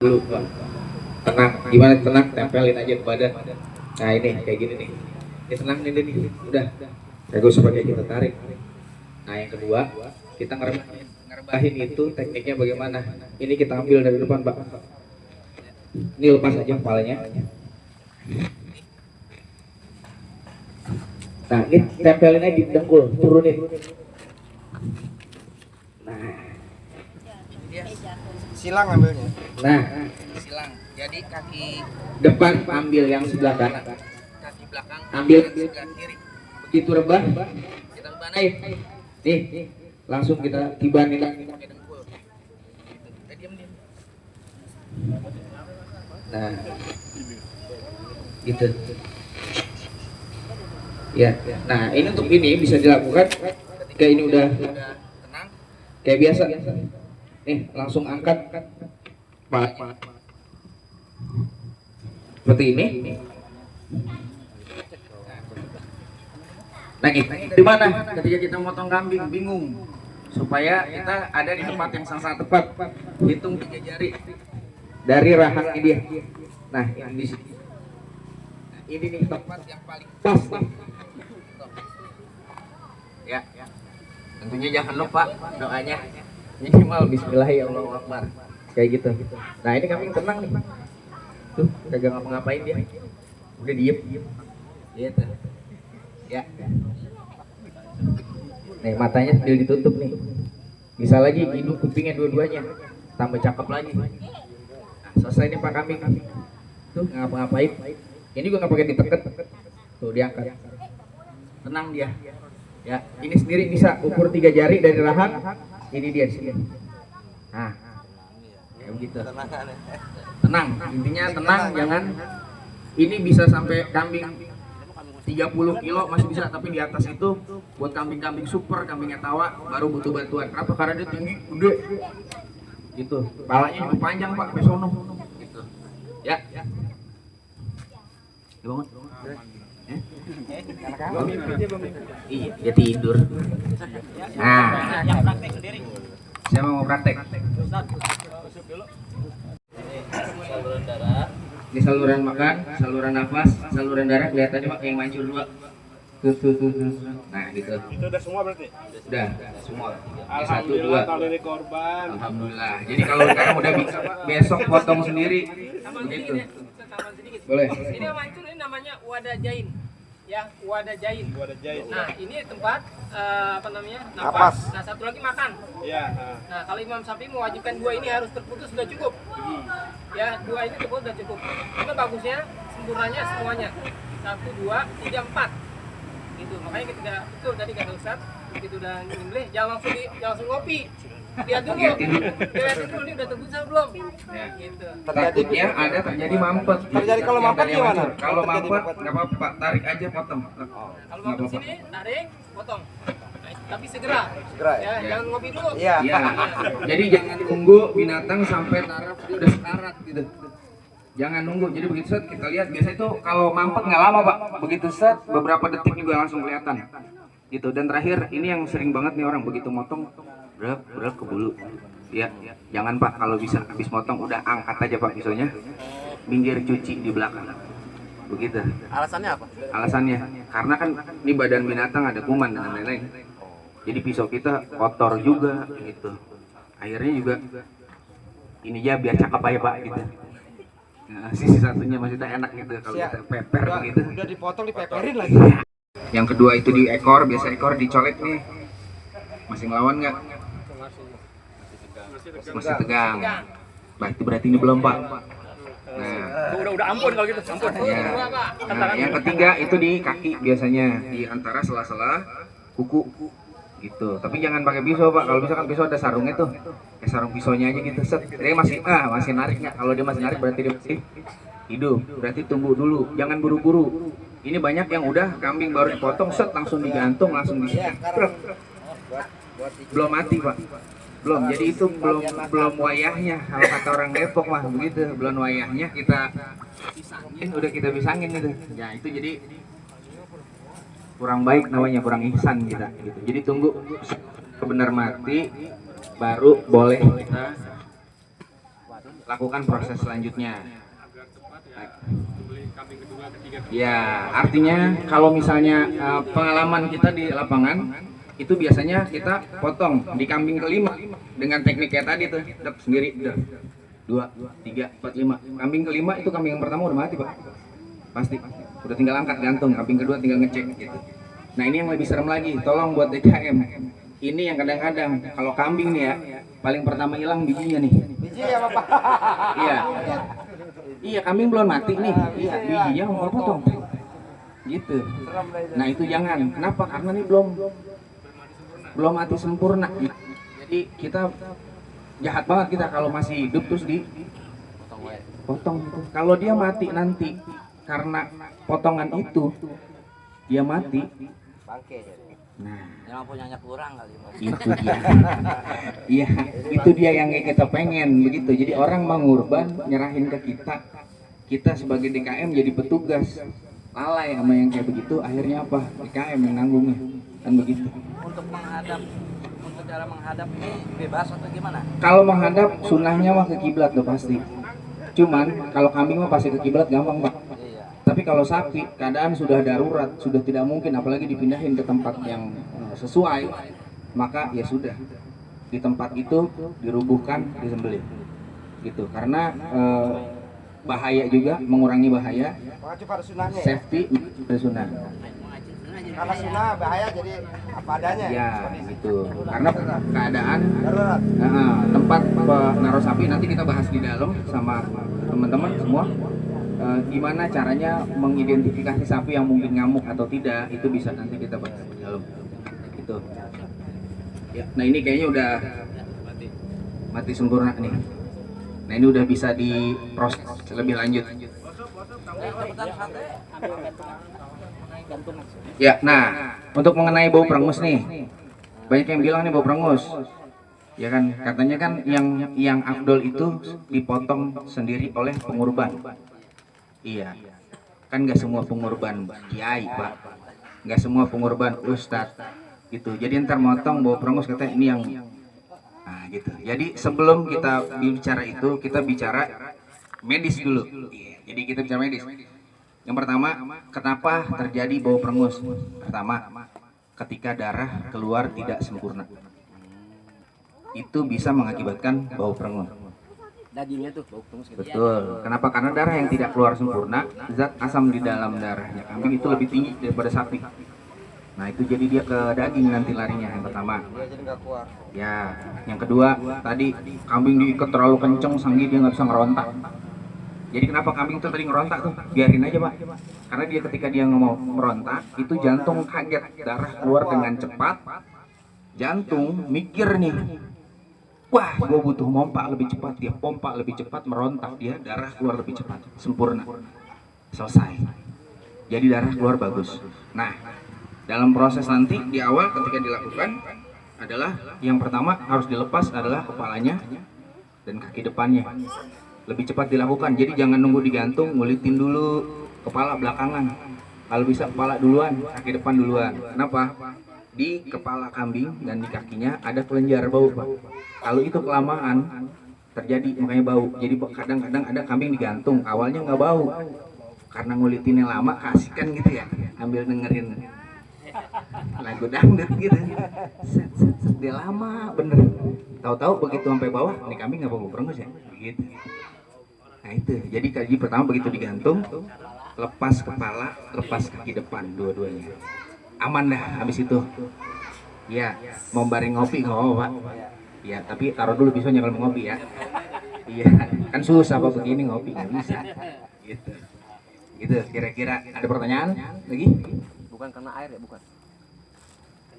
dulu Pak. Tenang, gimana tenang, tempelin aja ke badan. Nah ini kayak gini nih, ini tenang nih udah, gak usah pakai kita tarik. Nah yang kedua, kita ngerebahin itu tekniknya bagaimana. Ini kita ambil dari depan Pak, ini lepas aja kepalanya. Nah ini tempelin aja di dengkul, turunin. Nah silang ambilnya. Nah silang. Jadi kaki depan ambil yang sebelah kanan, kaki belakang ambil sebelah kiri. begitu rebah, Kita banain nih langsung kita tibanin lagi. pakai dengkul. Kita diam. Nah gitu ya. Nah ini untuk ini bisa dilakukan ketika ini udah Tenang. kayak biasa. Nih langsung angkat Pak seperti ini. Nah di mana ketika kita motong kambing bingung, supaya kita ada di tempat yang sangat tepat. Hitung 3 jari dari rahangnya dia. Nah yang di sini. Nah, ini nih tempat yang paling pas nih. Ya. Tentunya jangan lupa doanya minimal Bismillahirrahmanirrahim kayak gitu. Nah ini kambing tenang nih. Tuh kagak ngapa-ngapain dia. Udah diem. Gitu. Ya. Nih matanya sambil ditutup nih. Bisa lagi hidung kupingnya dua-duanya. Tambah cakep lagi. Nah, selesai nih Pak kambing. Tuh nggak ngapa-ngapain. Ini juga nggak pakai diteket. Tuh diangkat. Tenang dia. Ya, ini sendiri bisa ukur 3 jari dari rahang. Ini dia di sini. Nah, kayak begitu. Tenang, intinya tenang, jangan. Ini bisa sampai kambing 30 kilo masih bisa, tapi di atas itu buat kambing-kambing super, kambingnya tawa baru butuh bantuan. Kenapa? Karena dia tinggi, gede. Gitu. Kepalanya juga panjang Pak, sampai sono. Gitu. Ya. Bangun. Iya, dia tidur. Nah, siapa mau praktek? Saluran darah. Ini saluran makan, saluran nafas, saluran darah. Kelihatannya Pak yang mancur 2. Tuh. Nah, gitu. Itu udah semua berarti? Udah semua. Yang 1, 2. Alhamdulillah tahun ini korban. Alhamdulillah. Jadi kalau sekarang udah bisa besok potong sendiri. Begitu. Boleh. Ini yang mancur ini namanya wadah jain. Ya, wadah jain. Wadah jahit. Nah, ini tempat apa namanya? Napas. Nah, satu lagi makan. Iya. Nah, kalau Imam Syafi'i mewajibkan 2 ini harus terputus sudah cukup. Ya, 2 ini terputus sudah cukup. Itu bagusnya sempurnanya semuanya. 1, 2, 3, 4. Gitu. Makanya ketika betul tadi kata Ustaz, begitu udah nyembelih jangan langsung ngopi. Lihat dulu. Lihat dulu ini udah terputus belum? Ya. Gitu. Takutnya ada terjadi mampet. Terjadi kalau mampet gimana? Kalau mampet nggak apa-apa Pak, tarik aja potong. Kalau mau ke sini, tarik, potong. Nah, tapi segera. Segera ya? Ya, jangan ngopi dulu. Iya. Iya. Jadi jangan tunggu binatang sampai taraf dia udah sekarat gitu. Jangan nunggu. Jadi begitu set kita lihat biasanya itu kalau mampet nggak lama Pak. Begitu set beberapa detik juga langsung kelihatan. Gitu. Dan terakhir ini yang sering banget nih orang begitu motong berak ke bulu. Ya, jangan Pak, kalau bisa habis motong udah angkat aja Pak pisaunya. Minggir cuci di belakang. Begitu. Alasannya apa? Alasannya karena kan ini badan binatang ada kuman dan lain-lain. Jadi pisau kita kotor juga gitu. Akhirnya juga ini aja biar cakep aja Pak gitu. Nah, sisi satunya maksudnya enak gitu kalau kita peper gitu. Udah dipotong dipeperin lagi. Yang kedua itu di ekor, biasa ekor dicolek nih. Masih ngelawan nggak? Masih tegang. Berarti ini belum Pak. Nah, Udah ampun kalau gitu, ampun. ya. Nah, yang ketiga itu di kaki biasanya di antara sela-sela kuku gitu. Tapi jangan pakai pisau Pak. Kalau bisa kan pisau ada sarungnya tuh. Kayak sarung pisaunya aja gitu set. Dia masih narik nggak? Kalau dia masih narik berarti dia masih hidup. Berarti tunggu dulu. Jangan buru-buru. Ini banyak yang udah kambing baru dipotong set langsung digantung langsung disekat. Belum mati Pak. Belum. Jadi itu belum wayahnya. Kalau kata orang Depok mah begitu. Belum wayahnya kita pisangin, udah kita pisangin gitu. Ya itu jadi kurang baik namanya, kurang ihsan kita gitu. Jadi tunggu benar mati baru boleh kita lakukan proses selanjutnya. Ya, artinya kalau misalnya pengalaman kita di lapangan itu biasanya kita potong di kambing kelima dengan teknik kayak tadi tuh, dap sendiri, udah 2, 3, 4, 5. Kambing kelima itu kambing yang pertama udah mati pak, pasti. Udah tinggal angkat gantung, kambing kedua tinggal ngecek gitu. Nah ini yang lebih serem lagi, tolong buat DKM. Ini yang kadang-kadang kalau kambing nih ya, paling pertama hilang bijinya nih. Biji ya Bapak. Iya. Iya, kambing belum mati nih. Iya, bijinya mau potong. Gitu. Nah, itu jangan. Kenapa? Karena ini belum mati sempurna. Jadi kita jahat banget kita kalau masih hidup terus dipotong gitu. Kalau dia mati nanti karena potongan itu dia mati. Bangke jadi. Nah, Emang punyanya kurang kali Mas. itu dia. Iya, itu dia yang kita pengen begitu. Jadi orang mau ngurban nyerahin ke kita sebagai DKM jadi petugas, lalai sama yang kayak begitu, akhirnya apa? DKM yang nanggungnya, kan begitu. Untuk cara menghadap ini bebas atau gimana? Kalau menghadap sunnahnya mah ke kiblat udah pasti. Cuman kalau kambing mah pasti ke kiblat gampang pak. Iya. Tapi kalau sapi keadaan sudah darurat, sudah tidak mungkin, apalagi dipindahin ke tempat yang sesuai, maka ya sudah di tempat itu dirubuhkan, disembelih, gitu. Karena bahaya juga, mengurangi bahaya, Mengacu pada sunahnya ya. safety dari sunnah. Karena sunah bahaya jadi apa adanya. Ya gitu. Karena keadaan Darurat. tempat naruh sapi nanti kita bahas di dalam sama teman-teman semua. Gimana caranya mengidentifikasi sapi yang mungkin ngamuk atau tidak, itu bisa nanti kita bahas di dalam. Gitu. Ya, nah ini kayaknya udah mati sempurna nih. Nah ini udah bisa diproses lebih lanjut. Ya, nah untuk mengenai bau perengus nih, banyak yang bilang nih bau perengus. Ya kan, katanya kan yang afdol itu dipotong sendiri oleh pengurban. Iya, kan nggak semua pengurban kiai pak, nggak semua pengurban ustadz gitu. Jadi ntar motong bau perengus katanya ini yang, nah gitu. Jadi sebelum kita bicara itu, kita bicara medis dulu. Iya, jadi kita bicara medis. Yang pertama, kenapa terjadi bau perengus? Pertama, ketika darah keluar tidak sempurna, itu bisa mengakibatkan bau perengus. Dagingnya tuh bau perengus gitu. Betul. Kenapa? Karena darah yang tidak keluar sempurna, zat asam di dalam darahnya kambing itu lebih tinggi daripada sapi. Nah itu jadi dia ke daging nanti larinya. Yang pertama. Dia jadi nggak kuat. Ya. Yang kedua, tadi kambing diikat terlalu kenceng, sanggi dia nggak bisa ngerontak. Jadi kenapa kambing itu tadi ngerontak tuh? Biarin aja pak. Karena dia ketika dia mau merontak, itu jantung kaget, darah keluar dengan cepat. Jantung mikir nih, wah gue butuh pompa lebih cepat. Dia pompa lebih cepat, merontak, dia darah keluar lebih cepat, sempurna, selesai. Jadi darah keluar bagus. Nah dalam proses nanti di awal ketika dilakukan adalah yang pertama harus dilepas adalah kepalanya dan kaki depannya. Lebih cepat dilakukan, jadi jangan nunggu digantung, ngulitin dulu kepala belakangan. Kalau bisa kepala duluan, kaki depan duluan. Kenapa? Di kepala kambing dan di kakinya ada kelenjar bau pak. Kalau itu kelamaan terjadi makanya bau. Jadi kadang-kadang ada kambing digantung, awalnya nggak bau karena ngulitinnya lama, kasihkan gitu ya, ambil dengerin lagu dangdut gitu, set, dia lama bener. Tahu-tahu begitu sampai bawah, ini kambing nggak bau perengus ya, begitu. Nah itu, jadi kaji pertama begitu digantung, lepas kepala, lepas kaki depan, dua-duanya. Aman dah, habis itu. Ya, mau bareng ngopi nggak apa pak. Ya, tapi taruh dulu pisaunya kalau mau ngopi ya. Iya, kan susah pak begini ngopi nggak bisa. Gitu, gitu. Kira-kira ada pertanyaan lagi? Bukan karena air ya, bukan.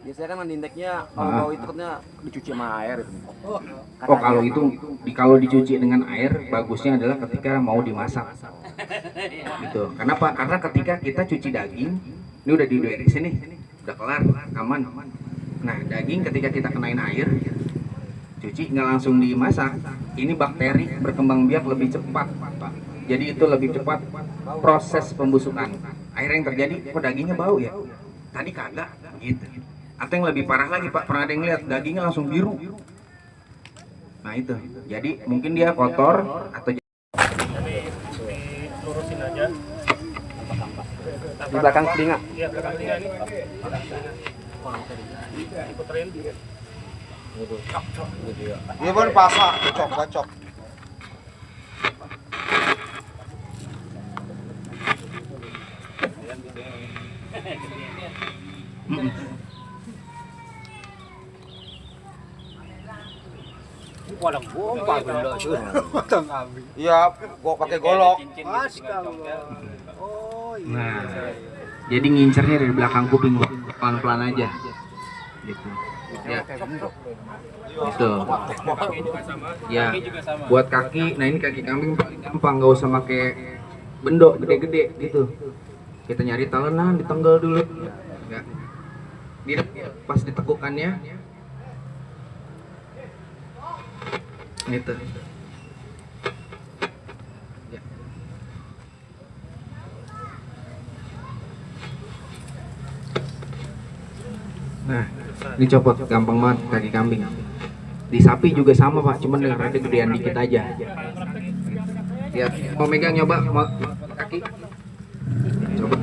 Biasanya kan mandi inteknya kalau itu katanya dicuci sama air itu. Oh kalau itu kalau dicuci dengan air bagusnya adalah ketika mau dimasak. Gitu. Kenapa? Karena ketika kita cuci daging, ini udah diberesin nih, udah kelar, aman. Nah daging ketika kita kenain air, cuci nggak langsung dimasak, ini bakteri berkembang biak lebih cepat, Pak. Jadi itu lebih cepat proses pembusukan. Akhirnya yang terjadi, kok dagingnya bau ya? Tadi kagak, gitu. Atau yang lebih parah lagi Pak, pernah ada yang lihat dagingnya langsung biru. Nah itu, jadi mungkin dia kotor atau lurusin aja. Di belakang telinga. Iya, belakang telinga ini. Diputerin. Ini pun pasak, bacok. Walang bomba gula tuh. Iya, gua pakai golok. nah, jadi ngincernya dari belakang kuping Pak. Pelan-pelan aja. Gitu. Ya. Gitu. Ya. Buat kaki, nah ini kaki kambing paling gampang, nggak usah pakai bendok gede-gede gitu. Kita nyari talenan, ditenggal dulu. Ya. Pas ditekukannya. Gitu. Ya. Nah, ini copot gampang banget kaki kambing. Di sapi juga sama Pak, cuman dengan rada gedean dikit aja. Ya, mau megang nyoba mau kaki? Coba.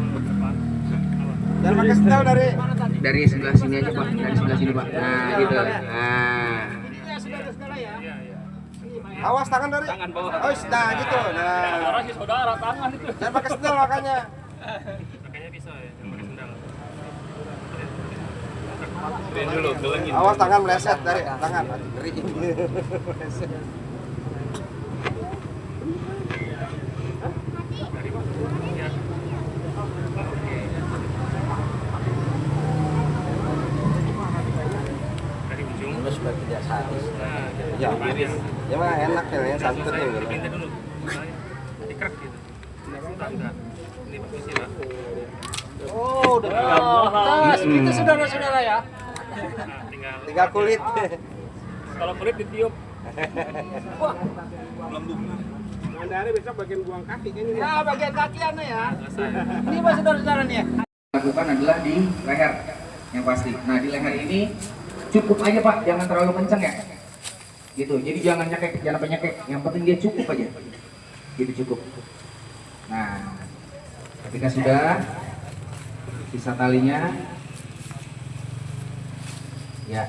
Jangan pakai setel Dari sebelah sini aja Pak, dari sebelah sini Pak. Nah, gitu. Nah. Awas tangan dari. Oh, nah gitu. Nah. Saudara tangan itu. Jangan pakai setel makanya. Makanya bisa ya, pakai sendal. Dulu gelengin. Awas tangan meleset dari tangan. Ngeri. Meleset. Terus bagi tidak sadis. Ya, ya mah enak ya, santun ya gitu. Pindah dulu. Dikrek gitu. Enggak. Ini bagus ya. Oh, udah Itu saudara-saudara ya. tinggal kulit. Kalau kulit ditiup. Anda besok bagian buang kaki kayaknya. Ya, bagian kaki Anda ya. Ini Pak saudara-saudara nih ya. Lakukan adalah di leher yang pasti. Nah, di leher ini cukup aja Pak, jangan terlalu kenceng ya. Gitu. Jadi jangan nyekek, jangan apa nyekek. Yang penting dia cukup aja. Gitu cukup. Nah, ketika sudah sisa talinya ya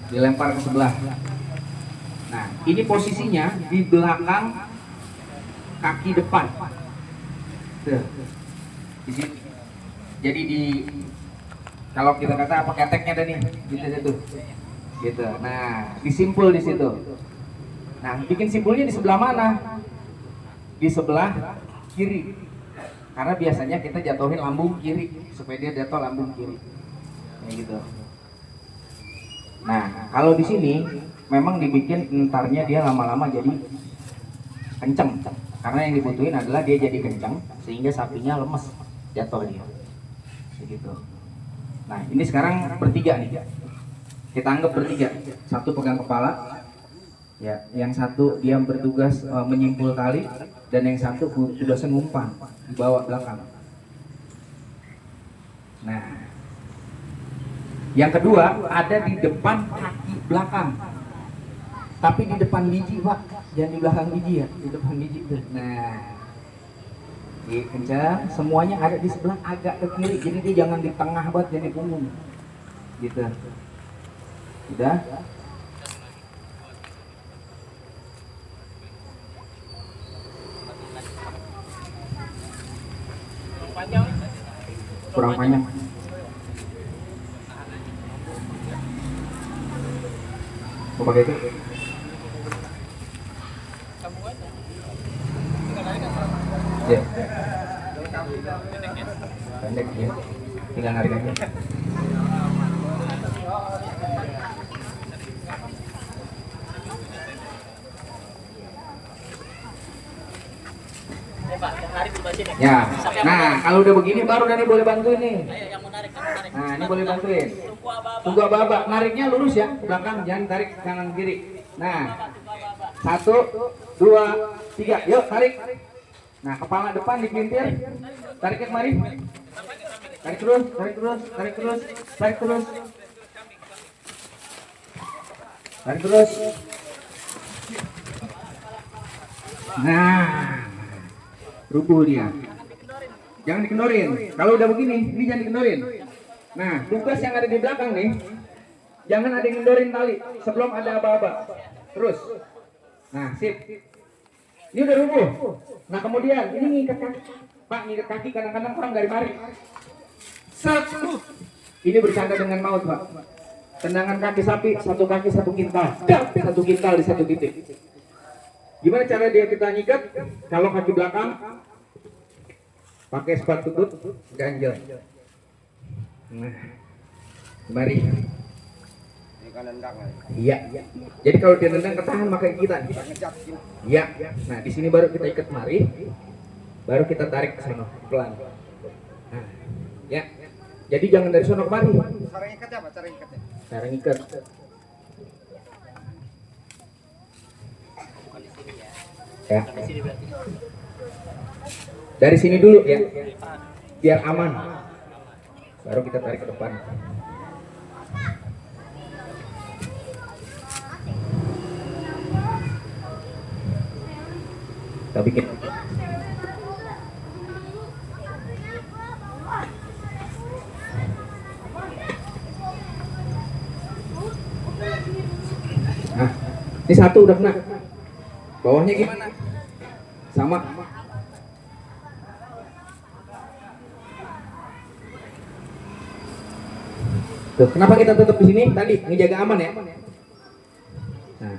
dilempar ke sebelah. Nah, ini posisinya di belakang kaki depan. Tuh. Di sini. Jadi di kalau kita kata apa keteknya ada nih, gitu tuh. Gitu. Nah, disimpul di situ. Nah, bikin simpulnya di sebelah mana? Di sebelah kiri. Karena biasanya kita jatuhin lambung kiri supaya dia jatuh lambung kiri. Kayak gitu. Nah, kalau di sini memang dibikin entarnya dia lama-lama jadi kenceng. Karena yang dibutuhin adalah dia jadi kenceng sehingga sapinya lemes jatuh dia. Begitu. Nah, ini sekarang bertiga nih. Kita anggap bertiga. Satu pegang kepala, ya. Yang satu dia bertugas menyimpul tali, dan yang satu tugasnya ngumpan di bawah belakang. Nah, yang kedua ada di depan kaki belakang. Tapi di depan biji Pak, jangan di belakang biji ya, di depan biji tuh. Nah, kencang, semuanya ada di sebelah agak ke kiri, jadi dia jangan di tengah banget, jangan di punggung. Gitu. Udah. Kurang panjang. Mau pakai itu? Ya. Pendek ya. Tinggal narik aja. Ya, nah kalau udah begini baru Dani boleh bantuin nih. Nah ini boleh bantuin. Tunggu aba-aba, nariknya lurus ya, belakang jangan tarik kanan kiri. Nah, 1, 2, 3, yuk tarik. Nah kepala depan dipelintir, tarik ke kemari. Tarik terus, tarik terus, tarik terus, tarik terus. Tarik terus. Nah, rubuh dia. Jangan dikendorin. Kalau udah begini, ini jangan dikendorin. Nah, tugas yang ada di belakang nih, jangan ada yang ngendorin tali sebelum ada aba-aba. Terus. Nah, sip. Ini udah rubuh. Nah, kemudian ini ngikat kaki. Pak, ngikat kaki kadang-kadang orang dari mari. Set. Ini bercanda dengan maut, Pak. Tendangan kaki sapi, satu kaki satu kintal. Satu kintal di satu titik. Gimana cara dia kita nyikat? Kalau kaki belakang pakai sepatu boot ganjel. Nah, mari. Ini kan nendang. Iya. Jadi kalau dia nendang ketahan pakai kita. Iya. Nah, di sini baru kita ikat mari. Baru kita tarik ke sana pelan. Nah, ya. Jadi jangan dari sono kemari. Cara ngikatnya apa? Cara ngikatnya? Cara ngikat. Ya. Dari sini dulu ya. Biar aman. Baru kita tarik ke depan. Kita bikin. Nah, ini satu udah kena. Bawahnya gimana? Sama. Tuh, kenapa kita tetap di sini? Tadi ngejaga aman ya. Nah.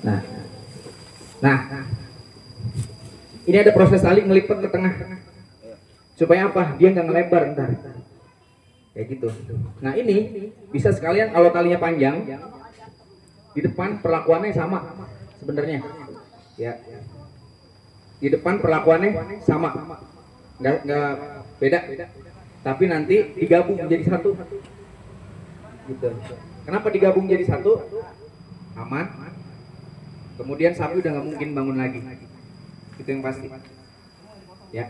Nah. Nah. Ini ada proses tali ngelipat ke tengah. Supaya apa? Dia nggak ngelebar ntar. Kayak gitu. Nah ini bisa sekalian kalau talinya panjang di depan perlakuannya sama sebenarnya. Ya. Di depan perlakuannya sama. Nggak beda. Tapi nanti digabung menjadi satu. Gitu. Kenapa digabung jadi satu? Aman. Kemudian sapi udah nggak mungkin bangun lagi. Itu yang pasti. Ya.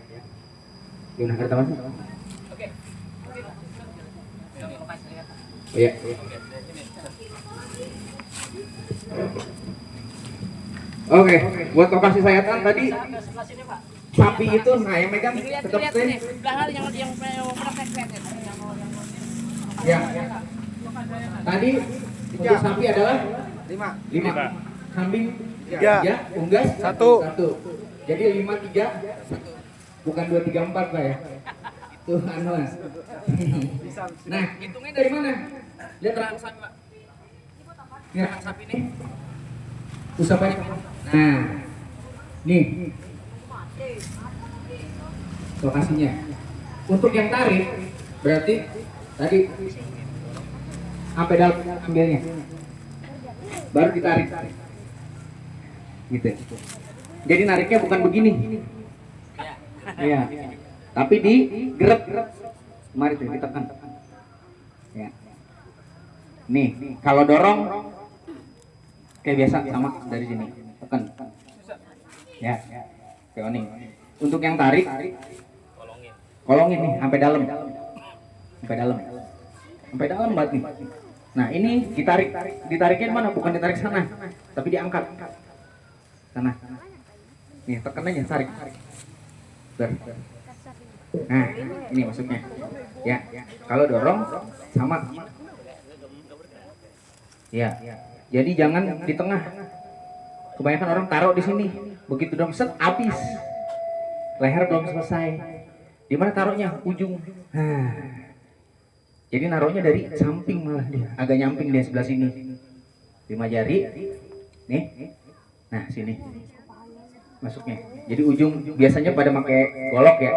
Gimana kata Mas? Oke. Oh, iya. Oke, buat lokasi sayatan tadi sapi itu, nah yang megang tetap stay. Ya. Tadi untuk sapi adalah 5. Kambing 3, unggas 1. Jadi 5, 3, 1. Bukan 2, 3, 4 Pak ya. Tuh anu Mas. Nah, hitungnya dari mana? Lihat terang sapi Pak. Lihat sapi nih. Usap aja. Nah, nih lokasinya. Untuk yang tarik berarti tadi sampai dalam ambilnya. Baru ditarik. Gitu. Jadi nariknya bukan begini. Iya. Tapi digerep. Mari tuh ditekan. Ya. Nih, kalau dorong kayak biasa sama dari sini. Tekan. Ya. Oke, untuk yang tarik kolongin nih sampai dalam. Sampai dalam. Sampai dalam banget nih. Nah, ini ditariknya mana? Bukan ditarik sana, tapi diangkat. Sana. Nih, tekan aja, tarik. Nah, ini masuknya. Ya, kalau dorong sama. Ya. Jadi jangan di tengah. Kebanyakan orang taruh di sini. Begitu dong set habis. Leher belum selesai. Di mana taruhnya? Ujung. Nah. Jadi naruhnya dari samping malah dia. Agak nyamping dia sebelah sini. 5 jari. Nih. Nah, sini. Masuknya. Jadi ujung biasanya pada pakai golok ya.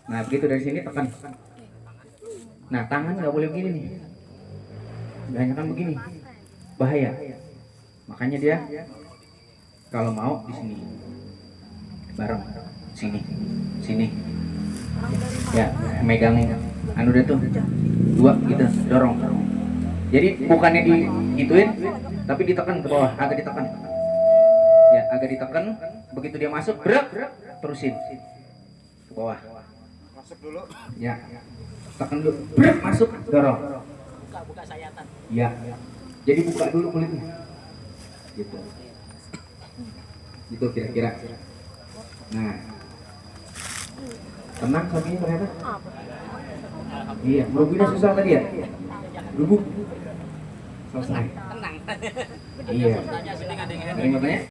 Nah, begitu dari sini tekan. Nah, tangan nggak boleh begini nih. Kebanyakan begini. Bahaya. Makanya dia kalau mau di sini. Bareng. Sini. Sini. Ya, megangin. Anu deh tuh. 2 gitu, dorong. Jadi bukannya digituin, tapi ditekan ke bawah, agak ditekan. Ya, agak ditekan. Begitu dia masuk, brek, terusin ke bawah. Masuk dulu. Ya. Tekan dulu, brek, masuk, dorong. Buka sayatan. Ya. Jadi buka dulu kulitnya. Gitu. Itu kira-kira. Nah. Tenang sapinya ternyata. Iya, meruginya susah tadi ya? Rubuk. Selesai. Tenang. Iya. Tanya sendiri ada yang Ada yang mau tanya?